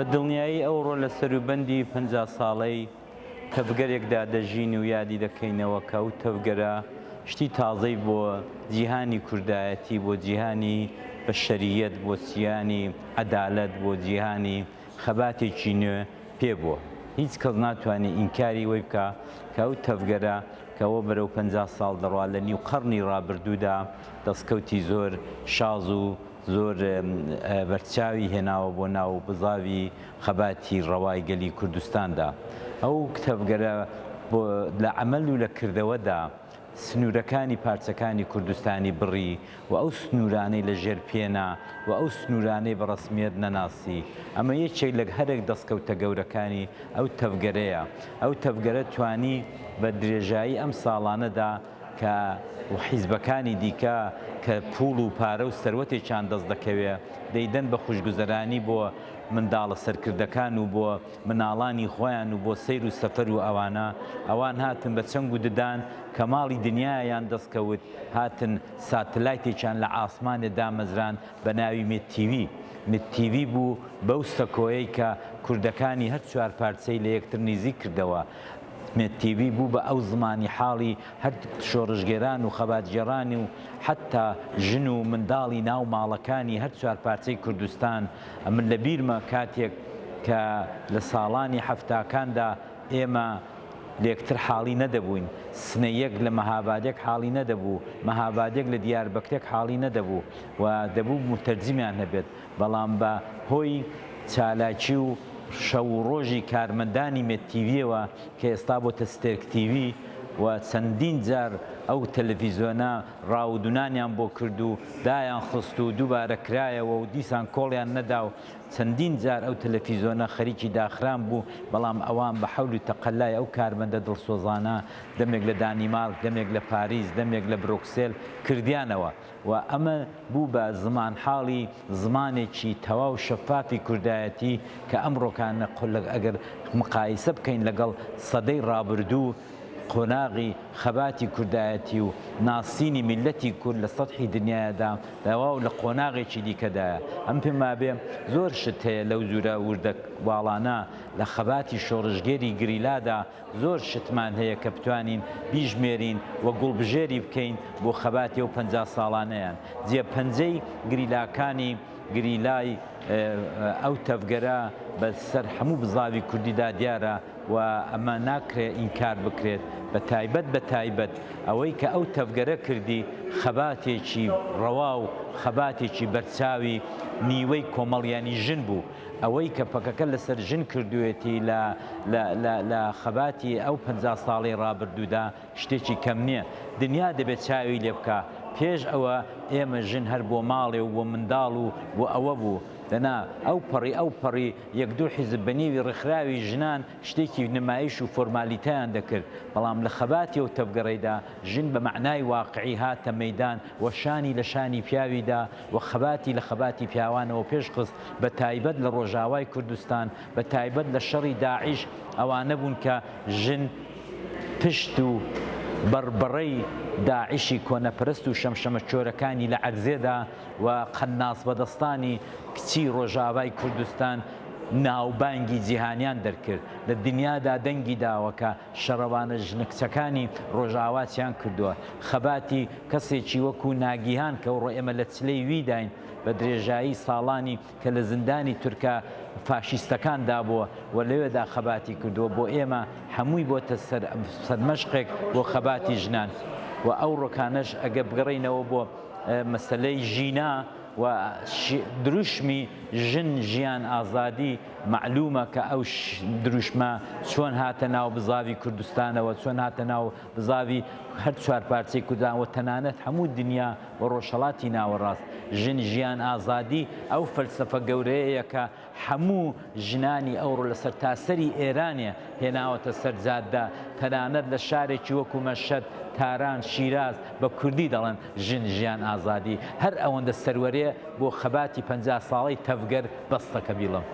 بە دڵنیایی ئەوڕۆ لە سەروبەندی 50 ساڵەی تەفگەرێکدا دەژین و یادی دەکەینەوە کە ئەو تەفگەرە شتی تازەی بۆ جیهانی کوردایەتی، بۆ جیهانی بەشەریەت، بۆ جیهانی عەدالەت، بۆ جیهانی خەباتێکی نوێ پێبووە. هیچ کەس ناتوانێت ئینکاری وەی بکە کە ئەو تەفگەرە کەەوە بەرەو 50 ساڵ دەڕوات لە نیو قەرنی ڕابردوودا دەستکەوتی زۆر شاز و زۆر بەرچاوی هێناوە بۆ ناو بزاوی خەباتی ڕەوای گەلی کوردستاندا. ئەو تەفگەرە لە عەمەل و لە کردەوەدا سنوورەکانی پارچەکانی کوردستانی بڕی و ئەو سنوورانەی لە ژێر پێنا و ئەو سنوورانەی بە ڕسمیەت نەناسی. ئەمە یەکێک لە هەرێک دەستکەوتە گەورەکانی ئەو تەفگەرەیە. ئەو تەفگەرە توانی بە درێژایی ئەم ساڵانەدا کە حیزبەکانی دیکە کە پوڵ و پارە و سەروەتێکیان دەست دەکەوێ دەیدەن بە خوشگوزەرانی بۆ منداڵە سەرکردەکان و بۆ مناڵانی خۆیان و بۆ سەیر و سەفەر و ئەوان هاتن بە چەنگ و ددان کە ماڵی دنیایان دەستکەوت، هاتن ساتلایتێکیان لە ئاسمانێ دامەزران بە ناوی مێتتیڤی. مێتتیڤی بوو بەو سەکۆیەی کە کوردەکانی هەر چوار پارچەی لە یەکتر نزیک کردەوە. مێتتیڤی بوو بە ئەو زمانی حاڵی هەر شۆڕژگێران و خەباتگێڕانی و حتا ژن و منداڵی ناو ماڵەکانی هەر چوار پارچەی کوردستان. من لە بیرمە کاتێک کە لە ساڵانی هەفتاکاندا ئێمە لە یەکتر حاڵی نەدەبووین، سنەیەک لە مەهابادێک حاڵی نەدەبوو، مەهابادێک لە دیاربەکرێک حاڵی نەدەبوو و دەبوو متەرجمیان هەبێت. بەڵام بە هۆی چالاکی و شەو و ڕۆژی کارمەندانی مێتتیڤیەوە کە ئێستا بۆتە ستێرک تیڤی و چەندین جار ئەو تەلەڤیزۆنە ڕاودونانیان بۆ کرد و دایان خست و دووبارە کرایەوە و دیسان کۆڵیان نەدا و چەندین جار ئەو تەلەڤیزۆنە خەریکی داخران بوو. بەڵام ئەوان بە حەول و تەقەلای ئەو کارمەندە دڵسۆزانە دەمێک لە دانیمارک، دەمێک لە پاریس، دەمێک لە برۆکسێل کردیانەوە و ئەمە بوو بە زمان حاڵی زمانێکی تەواو شەفافی کوردایەتی کە ئەمڕۆکانە ئەگەر مقایسە بکەین لەگەڵ سەدەی ڕابردوو قۆناغی خەباتی کوردایەتی و ناسینی میلەتی کورد لە سەطحی دنیادا داوا و لە قۆناغێکی دیکەدایە. ئەم پێم وابێ زۆر شت هەیە لەو جورە وردە باڵانە لە خەباتی شۆڕژگێری گریلادا زۆر شتمان هەیە کە بتوانین بیژمێرین و گوڵبژێری بکەین بۆ خەباتی ئەو 50 ساڵانەیان. جێ پەنجەی گریلاکانی گریلای ئەو تەفگەرە بەسەر هەموو بزاوی کوردیدا دیارە و ئەمە ناکرێت ئینکار بکرێت. بە تایبەت ئەوەی کە ئەو تەفگەرە کردی خەباتێکی ڕەوا و خەباتێکی بەرچاوی نیوەی کۆمەڵیانی ژن بوو. ئەوەی کە پەکەکە لەسەر ژن کردوێتی لە خەباتی ئەو 50 ساڵی ڕابردوودا شتێکی کەم نییە. دنیا دەبێت چاوی لێ بکە. پێش ئەوە ئێمە ژن هەر بۆ ماڵێ و بۆ منداڵ و بۆ ئەوە بوو. دەنا ئەو پەڕی یەک دوو حیزب بەنێوی ڕێکخراوی ژنان شتێکی نمایش و فۆرمالیتەیان دەکرد. بەڵام لە خەباتی ئەو تەفگەڕەیدا ژن بە معنای واقعی هاتە مەیدان و شانی لە شانی پیاویدا و خەباتی لە خەباتی پیاوانەوە پێشخست. بە تایبەت لە ڕۆژاوای کوردستان، بە تایبەت لە شەڕی داعیش ئەوانە بوون کە ژن پشت و بەڕبەڕەی داعیشی کۆنەپەرست و شەمشەمە چۆرەکانی لە عەرزێدا و قەناس بەدەستانی کچی ڕۆژاوای کوردستان ناوبانگی جیهانیان دەرکرد. لە دنیادا دەنگی داوە کە شەڕەوانە ژنە کچەکانی ڕۆژاواتیان کردووە. خەباتی کەسێکی وەکو ناگیهان کە ڕۆ ئێمە لە چلەی ویداین بە درێژایی ساڵانی کە لە زندانی تورکە فاشیستەکان دابووە و لەوێدا خەباتی کردووە. بۆ ئێمە هەمووی بۆتە سەرمەشقێک بۆ خەباتی ژنان و ئەو ڕۆکانەش ئەگە بگەڕینەوە بۆ مەسەلەی ژینا و دروشمی ژن ژیان ئازادی معلومە کە ئەو دروشمە چۆن هاتە ناو بزاوی کوردستانەوە، چۆن هاتە ناو بزاوی هەر چوار پارچەی کوردستانەوە تەنانەت هەموو دنیا و ڕۆژهەڵاتی ناوەڕاست. ژن ژیان ئازادی ئەو فەلسەفە گەورەیە کە هەموو ژنانی ئەوڕۆ لەسەر تاسەری ئێرانێ هێناوەتە سەر جاددا. تەنانەت لە شارێکی وەکو مەشەد، تاران، شیراز بە کوردی دەڵێن ژن ژیان ئازادی. هەر ئەوەندە سەروەرێ بۆ خەباتی 50 ساڵەی تەفگەر بەستەکە بیڵم.